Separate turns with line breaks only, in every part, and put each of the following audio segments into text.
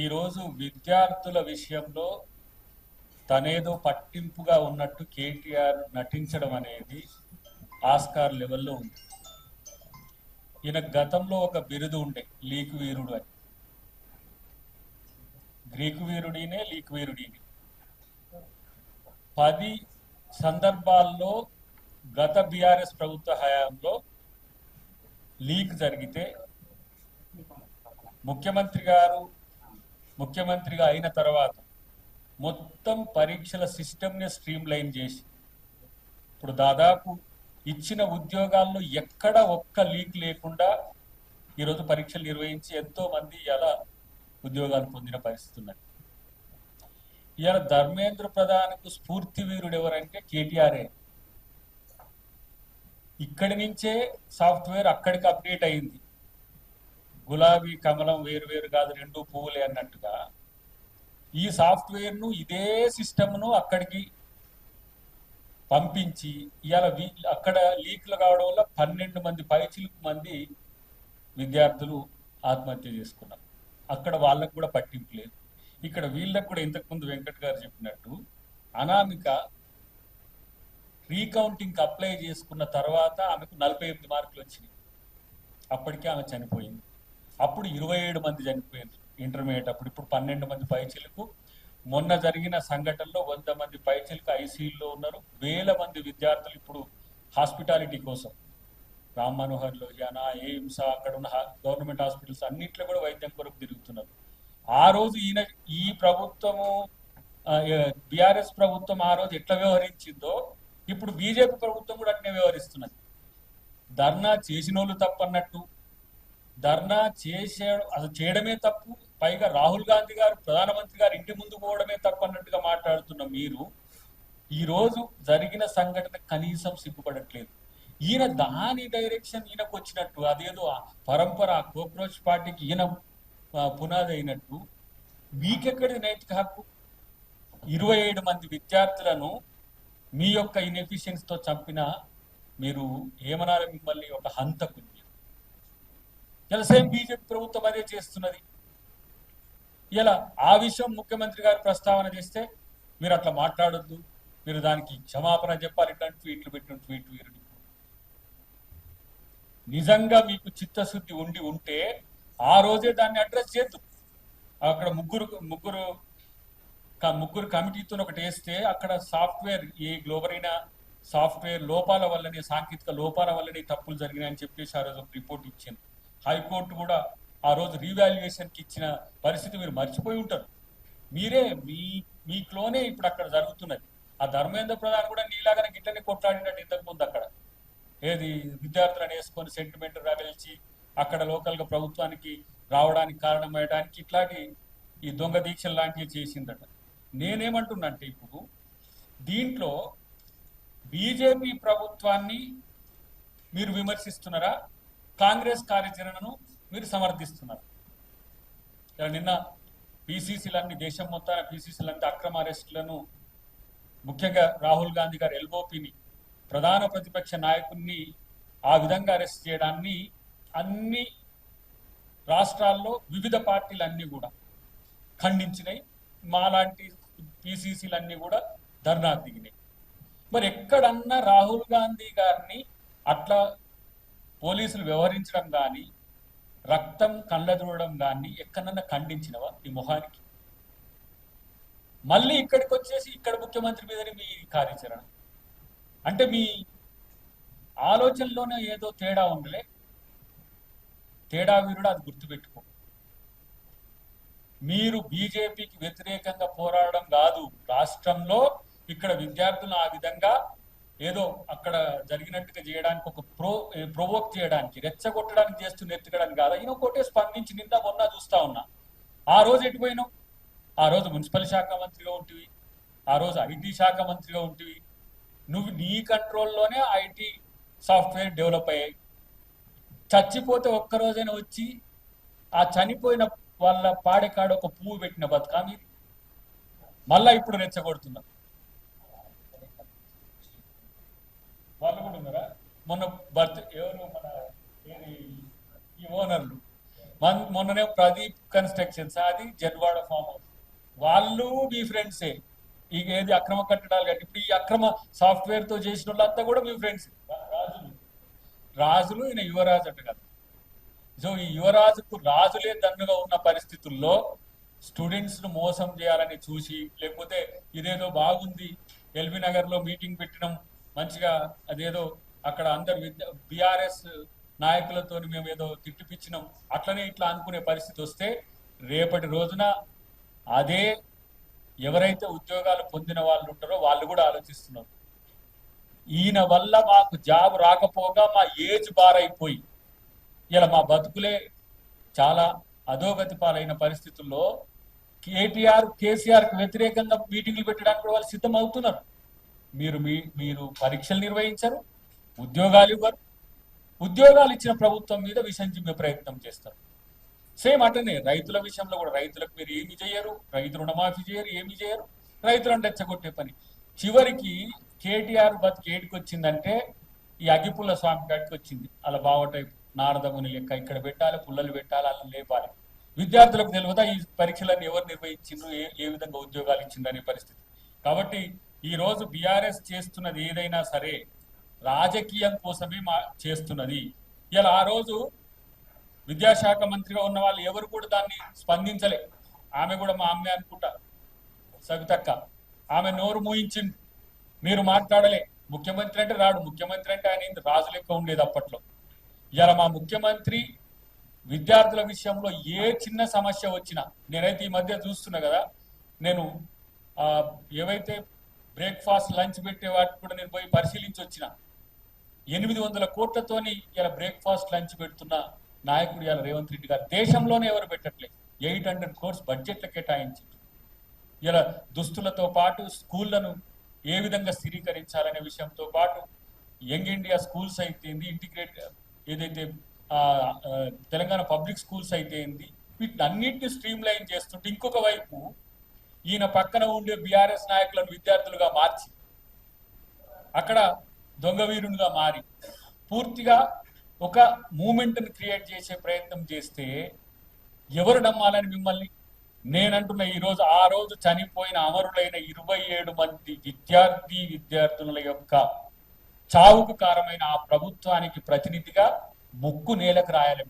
ఈరోజు విద్యార్థుల విషయంలో తనేదో పట్టింపుగా ఉన్నట్టు కేటీఆర్ నటించడం అనేది ఆస్కార్ లెవెల్లో ఉంది. ఈయన గతంలో ఒక బిరుదు ఉండే లీక్ వీరుడు అని. గ్రీకు వీరుడినే లీక్ వీరుడిని 10 సందర్భాల్లో గత బీఆర్ఎస్ ప్రభుత్వ హయాంలో లీక్ జరిగితే ముఖ్యమంత్రిగా అయిన తర్వాత మొత్తం పరీక్షల సిస్టమ్ని స్ట్రీమ్ లైన్ చేసి ఇప్పుడు దాదాపు ఇచ్చిన ఉద్యోగాల్లో ఎక్కడ ఒక్క లీక్ లేకుండా ఈరోజు పరీక్షలు నిర్వహించి ఎంతో మంది ఇలా ఉద్యోగాలు పొందిన పరిస్థితి ఉన్నది. ఇవాళ ధర్మేంద్ర ప్రధాన్కు స్ఫూర్తి వీరుడు ఎవరంటే కేటీఆర్ఏ. ఇక్కడి నుంచే సాఫ్ట్వేర్ అక్కడికి అప్డేట్ అయింది. గులాబీ కమలం వేరు వేరు కాదు, రెండు పువ్వులే అన్నట్టుగా ఈ సాఫ్ట్వేర్ను ఇదే సిస్టమ్ను అక్కడికి పంపించి ఇవాళ అక్కడ లీక్లు కావడం వల్ల 12 మంది పైచిలుకు మంది విద్యార్థులు ఆత్మహత్య చేసుకున్నారు. అక్కడ వాళ్ళకు కూడా పట్టింపు లేదు. ఇక్కడ వీళ్ళకు కూడా ఇంతకుముందు వెంకట్ గారు చెప్పినట్టు అనామిక రీకౌంటింగ్కి అప్లై చేసుకున్న తర్వాత ఆమెకు 48 మార్కులు వచ్చినాయి. అప్పటికే ఆమె చనిపోయింది. అప్పుడు 27 మంది చనిపోయింది ఇంటర్మీడియట్ అప్పుడు. ఇప్పుడు 12 మంది పైచిలకు. మొన్న జరిగిన సంఘటనలో 100 మంది పైచిలకు ఐసీయూలో ఉన్నారు. వేల మంది విద్యార్థులు ఇప్పుడు హాస్పిటాలిటీ కోసం రామ్ మనోహర్ లోహియానా, ఎయిమ్స్, అక్కడ ఉన్న గవర్నమెంట్ హాస్పిటల్స్ అన్నింటిలో కూడా వైద్యం కొరకు తిరుగుతున్నారు. ఆ రోజు ఈ ప్రభుత్వము బీఆర్ఎస్ ప్రభుత్వం ఆ రోజు ఎట్లా వ్యవహరించిందో ఇప్పుడు బీజేపీ ప్రభుత్వం కూడా అట్నే వ్యవహరిస్తున్నది. ధర్నా చేసిన వాళ్ళు తప్పన్నట్టు, ధర్నా అసలు చేయడమే తప్పు, పైగా రాహుల్ గాంధీ గారు ప్రధానమంత్రి గారు ఇంటి ముందు పోవడమే తప్పు అన్నట్టుగా మాట్లాడుతున్న మీరు ఈరోజు జరిగిన సంఘటన కనీసం సిగ్గుపడట్లేదు. ఈయన దాని డైరెక్షన్ ఈయనకు వచ్చినట్టు, అదేదో పరంపర కోక్రోచ్ పార్టీకి ఈయన పునాది అయినట్టు మీకెక్కడి నైతిక హక్కు? 27 మంది విద్యార్థులను మీ యొక్క ఇన్ఎఫిషియన్సీతో చంపిన మీరు ఏమనాలి? మిమ్మల్ని ఒక హంతకుని. ఇలా సేమ్ బీజేపీ ప్రభుత్వం అదే చేస్తున్నది. ఇలా ఆ విషయం ముఖ్యమంత్రి గారు ప్రస్తావన చేస్తే మీరు అట్లా మాట్లాడొద్దు, మీరు దానికి క్షమాపణ చెప్పాలి, ఇట్లాంటి ట్వీట్లు పెట్టిన ట్వీట్ వీరుడు. నిజంగా మీకు చిత్తశుద్ధి ఉంటే ఆ రోజే దాన్ని అడ్రస్ చేద్దు. అక్కడ ముగ్గురు కమిటీతో ఒకటి వేస్తే అక్కడ సాఫ్ట్వేర్ ఈ గ్లోబరైన సాఫ్ట్వేర్ లోపాల వల్లనే, సాంకేతిక లోపాల వల్లనే తప్పులు జరిగినాయని చెప్పేసి ఆ రోజు ఒక రిపోర్ట్ ఇచ్చింది. హైకోర్టు కూడా ఆ రోజు రీవాల్యుయేషన్కి ఇచ్చిన పరిస్థితి మీరు మర్చిపోయి ఉంటారు. మీరే మీలోనే ఇప్పుడు అక్కడ జరుగుతున్నది. ఆ ధర్మేంద్ర ప్రధాన్ కూడా నీలాగానే గిట్లనే కొట్లాడినట్టు ఇంతకుముందు అక్కడ ఏది విద్యార్థులను వేసుకొని సెంటిమెంట్ రగిల్చి అక్కడ లోకల్గా ప్రభుత్వానికి రావడానికి కారణమయ్యడానికి ఇట్లాంటి ఈ దొంగ దీక్షలు లాంటివి చేసిందట. నేనేమంటున్నా అంటే ఇప్పుడు దీంట్లో బీజేపీ ప్రభుత్వాన్ని మీరు విమర్శిస్తున్నారా, కాంగ్రెస్ కార్యాచరణను మీరు సమర్థిస్తున్నారు? నిన్న పీసీసీలన్నీ, దేశం మొత్తాన పీసీసీలంతా అక్రమ అరెస్టులను, ముఖ్యంగా రాహుల్ గాంధీ గారు ఎల్ఓపిని, ప్రధాన ప్రతిపక్ష నాయకుడిని ఆ విధంగా అరెస్ట్ చేయడాన్ని అన్ని రాష్ట్రాల్లో వివిధ పార్టీలన్నీ కూడా ఖండించినాయి. మాలాంటి పీసీసీలన్నీ కూడా ధర్నాకు దిగినాయి. మరి ఎక్కడన్నా రాహుల్ గాంధీ గారిని అట్లా పోలీసులు వ్యవహరించడం కానీ, రక్తం కళ్ళదూడడం కానీ ఎక్కడన్నా ఖండించినవా ఈ మొహానికి? మళ్ళీ ఇక్కడికి వచ్చేసి ఇక్కడ ముఖ్యమంత్రి మీదనే మీ కార్యాచరణ అంటే మీ ఆలోచనలోనే ఏదో తేడా ఉండలే. తేడా వీరుడు అది గుర్తుపెట్టుకో. మీరు బీజేపీకి వ్యతిరేకంగా పోరాడడం కాదు, రాష్ట్రంలో ఇక్కడ విద్యార్థులను ఆ విధంగా ఏదో అక్కడ జరిగినట్టుగా చేయడానికి, ఒక ప్రొవోక్ చేయడానికి, రెచ్చగొట్టడానికి ఎత్తుకడానికి కాదు. ఈయన ఒకటే స్పందించి నింద మొన్న చూస్తా ఉన్నా. ఆ రోజు ఎటుపోయినావు? ఆ రోజు మున్సిపల్ శాఖ మంత్రిగా ఉంటివి, ఆ రోజు ఐటీ శాఖ మంత్రిగా ఉంటివి. నువ్వు నీ కంట్రోల్లోనే ఐటీ సాఫ్ట్వేర్ డెవలప్ అయ్యాయి. చచ్చిపోతే ఒక్కరోజైనా వచ్చి ఆ చనిపోయిన వాళ్ళ పాడెకాడ ఒక పువ్వు పెట్టిన బతుకా మీరు? మళ్ళా ఇప్పుడు రెచ్చగొడుతున్నారు. మొన్న ఎవరు మన ఈ ఓనర్లు మొన్ననే ప్రదీప్ కన్స్ట్రక్షన్స్ అది జడ్వాడ ఫామ్ హౌస్ వాళ్ళు మీ ఫ్రెండ్సే. ఇక ఏది అక్రమ కట్టడాలు కట్టి ఇప్పుడు ఈ అక్రమ సాఫ్ట్వేర్ తో చేసిన వాళ్ళంతా కూడా మీ ఫ్రెండ్స్. రాజులు రాజులు ఈయన యువరాజు అంట కదా. సో ఈ యువరాజుకు రాజులే దన్నుగా ఉన్న పరిస్థితుల్లో స్టూడెంట్స్ ను మోసం చేయాలని చూసి, లేకపోతే ఇదేదో బాగుంది ఎల్బీ నగర్ లో మీటింగ్ పెట్టడం మంచిగా, అదేదో అక్కడ అందరు బిఆర్ఎస్ నాయకులతో మేము ఏదో తిట్టిపిచ్చినాం అట్లనే ఇట్లా అనుకునే పరిస్థితి వస్తే రేపటి రోజున అదే ఎవరైతే ఉద్యోగాలు పొందిన వాళ్ళు ఉంటారో వాళ్ళు కూడా ఆలోచిస్తున్నారు, ఈయన వల్ల మాకు జాబ్ రాకపోగా మా ఏజ్ బార్ అయిపోయి ఇలా మా బతుకులే చాలా అధోగతి పాలైన పరిస్థితుల్లో కేసీఆర్కి వ్యతిరేకంగా మీటింగ్లు పెట్టడానికి వాళ్ళు సిద్ధం అవుతున్నారు. మీరు పరీక్షలు నిర్వహించరు, ఉద్యోగాలు ఇవ్వరు, ఉద్యోగాలు ఇచ్చిన ప్రభుత్వం మీద విషం చిమ్మే ప్రయత్నం చేస్తారు. సేమ్ అటనే రైతుల విషయంలో కూడా రైతులకు మీరు ఏమి చేయరు, రైతు రుణమాఫీ చేయరు, ఏమి చేయరు, రైతులను రెచ్చగొట్టే పని. చివరికి కేటీఆర్ బతికి ఏడికి వచ్చిందంటే ఈ అగ్గిపుల్ల స్వామి కాడికి వచ్చింది. అలా బావటైపు నారదముని లెక్క ఇక్కడ పెట్టాలి, పుల్లలు పెట్టాలి, అలా లేపాలి. విద్యార్థులకు తెలియదా ఈ పరీక్షలను ఎవరు నిర్వహించిండ్రు, ఏ విధంగా ఉద్యోగాలు ఇచ్చిండ్రు అనే పరిస్థితి. కాబట్టి ఈ రోజు బీఆర్ఎస్ చేస్తున్నది ఏదైనా సరే రాజకీయం కోసమే చేస్తున్నది. ఇలా ఆ రోజు విద్యాశాఖ మంత్రిగా ఉన్న వాళ్ళు ఎవరు కూడా దాన్ని స్పందించలే. ఆమె కూడా మా అమ్మే అనుకుంటా సవితక్క, ఆమె నోరు మూయించింది, మీరు మాట్లాడలే. ముఖ్యమంత్రి అంటే రాడు, ముఖ్యమంత్రి అంటే ఆయన రాజు లెక్క ఉండేది అప్పట్లో. ఇలా మా ముఖ్యమంత్రి విద్యార్థుల విషయంలో ఏ చిన్న సమస్య వచ్చినా, నేనైతే ఈ మధ్య చూస్తున్నా కదా, నేను ఏవైతే బ్రేక్ఫాస్ట్ లంచ్ పెట్టే వాటికి కూడా నేను పోయి పరిశీలించి వచ్చిన. 800 కోట్లతోని ఇలా బ్రేక్ఫాస్ట్ లంచ్ పెడుతున్న నాయకుడు ఇలా రేవంత్ రెడ్డి గారు. దేశంలోనే ఎవరు పెట్టట్లేదు. 800 crores బడ్జెట్లు కేటాయించి ఇలా దుస్తులతో పాటు స్కూళ్లను ఏ విధంగా స్థిరీకరించాలనే విషయంతో పాటు యంగ్ ఇండియా స్కూల్స్ అయితేంది, ఇంటిగ్రేట్ ఏదైతే తెలంగాణ పబ్లిక్ స్కూల్స్ అయితేంది, వీటిని అన్నింటినీ స్ట్రీమ్ లైన్ చేస్తుంటే ఇంకొక వైపు ఈయన పక్కన ఉండే బీఆర్ఎస్ నాయకులను విద్యార్థులుగా మార్చి అక్కడ దొంగవీరునిగా మారి పూర్తిగా ఒక మూమెంట్ని క్రియేట్ చేసే ప్రయత్నం చేస్తే ఎవరు నమ్మాలని మిమ్మల్ని? నేనంటున్న ఈరోజు ఆ రోజు చనిపోయిన అమరులైన 27 మంది విద్యార్థుల యొక్క చావుకు కారణమైన ఆ ప్రభుత్వానికి ప్రతినిధిగా ముక్కు నేలకు రాయాలి.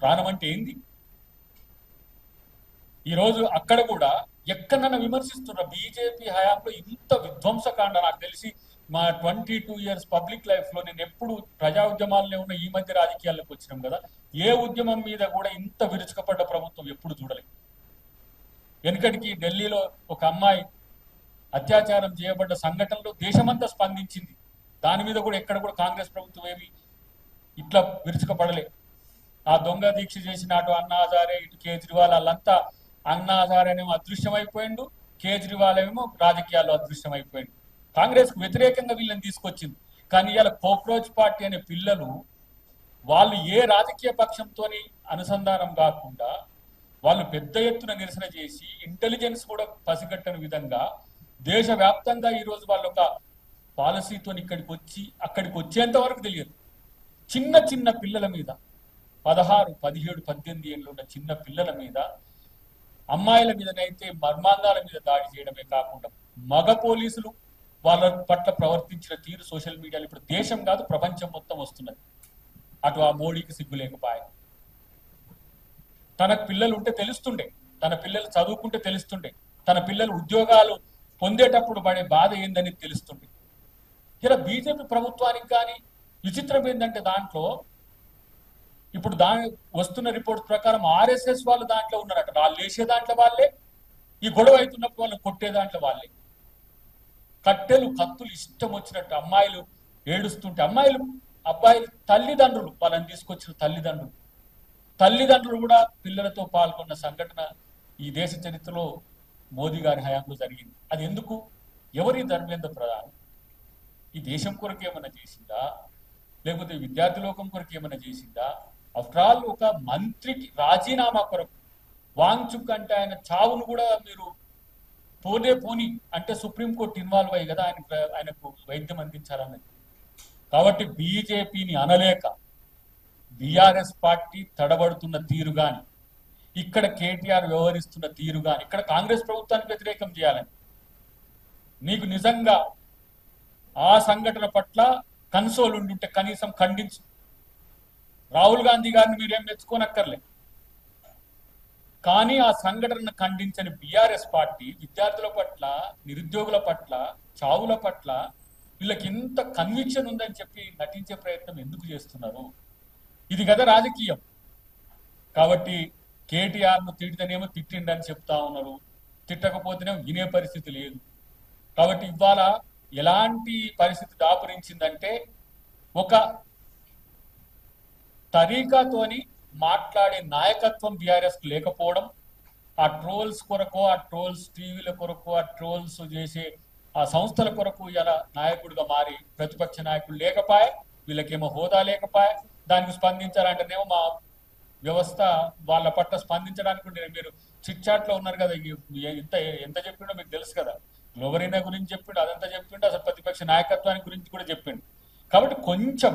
ప్రాణం అంటే ఏంది? ఈరోజు అక్కడ కూడా ఎక్కడన్నా విమర్శిస్తున్న బీజేపీ హయాంలో ఇంత విధ్వంసకాండ నాకు తెలిసి మా 22 years పబ్లిక్ లైఫ్ లో నేను ఎప్పుడు ప్రజా ఉద్యమాలనే ఉన్న, ఈ మధ్య రాజకీయాల్లోకి వచ్చినాం కదా, ఏ ఉద్యమం మీద కూడా ఇంత విరుచుకపడ్డ ప్రభుత్వం ఎప్పుడు చూడలేదు. వెనుకటికి ఢిల్లీలో ఒక అమ్మాయి అత్యాచారం చేయబడ్డ సంఘటనలో దేశమంతా స్పందించింది. దాని మీద కూడా ఎక్కడ కూడా కాంగ్రెస్ ప్రభుత్వం ఏమి ఇట్లా విరుచుకపడలే. ఆ దొంగ దీక్ష చేసిన అటు అన్నా హజారే, ఇటు కేజ్రీవాల్, వాళ్ళంతా అన్నా హజారేనేమో అదృశ్యమైపోయిండు, కేజ్రీవాల్ ఏమో రాజకీయాల్లో అదృశ్యమైపోయిండు. కాంగ్రెస్ కు వ్యతిరేకంగా వీళ్ళని తీసుకొచ్చింది. కానీ ఇలా కోక్రోచ్ పార్టీ అనే పిల్లలు వాళ్ళు ఏ రాజకీయ పక్షంతో అనుసంధానం కాకుండా వాళ్ళు పెద్ద ఎత్తున నిరసన చేసి ఇంటెలిజెన్స్ కూడా పసిగట్టని విధంగా దేశవ్యాప్తంగా ఈరోజు వాళ్ళు ఒక పాలసీతో అక్కడికి వచ్చేంత వరకు తెలియదు. చిన్న చిన్న పిల్లల మీద 16, 17, 18 ఏళ్ళు ఉన్న చిన్న పిల్లల మీద, అమ్మాయిల మీదనైతే మర్మాంగాల మీద దాడి చేయడమే కాకుండా మగ పోలీసులు వాళ్ళ పట్ల ప్రవర్తించిన తీరు సోషల్ మీడియాలో ఇప్పుడు దేశం కాదు ప్రపంచం మొత్తం వస్తున్నది. అటు ఆ మోడీకి సిగ్గు లేకపోయా. తనకు పిల్లలు ఉంటే తెలుస్తుండే, తన పిల్లలు చదువుకుంటే తెలుస్తుండే, తన పిల్లలు ఉద్యోగాలు పొందేటప్పుడు పడే బాధ ఏందని తెలుస్తుండే. ఇలా బీజేపీ ప్రభుత్వానికి కానీ విచిత్రం ఏంటంటే దాంట్లో ఇప్పుడు వస్తున్న రిపోర్ట్ ప్రకారం ఆర్ఎస్ఎస్ వాళ్ళు దాంట్లో ఉన్నారట. వాళ్ళు లేచే దాంట్లో వాళ్ళే, ఈ గొడవ అవుతున్నప్పుడు వాళ్ళు కొట్టే దాంట్లో వాళ్ళే. కట్టెలు కత్తులు ఇష్టం వచ్చినట్టు అమ్మాయిలు ఏడుస్తుంటే, అబ్బాయిలు తల్లిదండ్రులు, వాళ్ళని తీసుకొచ్చిన తల్లిదండ్రులు కూడా పిల్లలతో పాల్గొన్న సంఘటన ఈ దేశ చరిత్రలో మోదీ గారి హయాంలో జరిగింది. అది ఎందుకు? ఎవరి ధర్మేంద్ర ప్రధాన్ ఈ దేశం కొరకు ఏమైనా చేసిందా, లేకపోతే విద్యార్థి లోకం కొరకు ఏమైనా చేసిందా? ఆఫ్టర్ ఆల్ ఒక మంత్రికి రాజీనామా కొరకు వాంగ్చుక్ అంటే ఆయన చావును కూడా మీరు పోనీ అంటే సుప్రీంకోర్టు ఇన్వాల్వ్ అయ్యి కదా ఆయనకు వైద్యం అందించాలన్నది. కాబట్టి బీజేపీని అనలేక బీఆర్ఎస్ పార్టీ తడబడుతున్న తీరు గాని, ఇక్కడ కేటీఆర్ వ్యవహరిస్తున్న తీరు గాని, ఇక్కడ కాంగ్రెస్ ప్రభుత్వానికి వ్యతిరేకం చేయాలని నీకు నిజంగా ఆ సంఘటన పట్ల కన్సోల్ ఉండుంటే కనీసం ఖండించు. రాహుల్ గాంధీ గారిని మీరేం మెచ్చుకోనక్కర్లే, కానీ ఆ సంఘటనను ఖండించని బీఆర్ఎస్ పార్టీ విద్యార్థుల పట్ల, నిరుద్యోగుల పట్ల, చావుల పట్ల వీళ్ళకి ఇంత కన్విక్షన్ ఉందని చెప్పి నటించే ప్రయత్నం ఎందుకు చేస్తున్నారు? ఇది కదా రాజకీయం. కాబట్టి కేటీఆర్ను తిడితేనేమో తిట్టిండని చెప్తా ఉన్నారు, తిట్టకపోతేనేమో వినే పరిస్థితి లేదు. కాబట్టి ఇవాళ ఎలాంటి పరిస్థితి దాపురించిందంటే, ఒక తరీకాతోని మాట్లాడే నాయకత్వం బీఆర్ఎస్ లేకపోవడం, ఆ ట్రోల్స్ కొరకు, ఆ ట్రోల్స్ టీవీల కొరకు, ఆ ట్రోల్స్ చేసే ఆ సంస్థల కొరకు ఇలా నాయకుడిగా మారి ప్రతిపక్ష నాయకుడు లేకపాయే, వీళ్ళకేమో హోదా లేకపాయే. దానికి స్పందించాలంటేనేమో మా వ్యవస్థ వాళ్ళ పట్ల స్పందించడానికి మీరు చిట్ చాట్ లో ఉన్నారు కదా, ఎంత ఎంత చెప్పిండో మీకు తెలుసు కదా. గ్లోబరీనా గురించి చెప్పిండు, అదంతా చెప్పిండు, అసలు ప్రతిపక్ష నాయకత్వానికి గురించి కూడా చెప్పిండు. కాబట్టి కొంచెం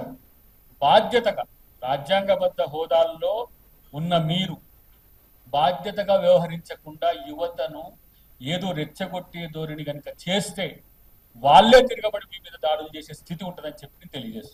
బాధ్యతగా రాజ్యాంగబద్ధ హోదాల్లో ఉన్న మీరు బాధ్యతగా వ్యవహరించకుండా యువతను ఏదో రెచ్చగొట్టే ధోరణి కనుక చేస్తే వాళ్ళే తిరగబడి మీ మీద దాడులు చేసే స్థితి ఉంటుందని చెప్పి తెలియజేస్తుంది.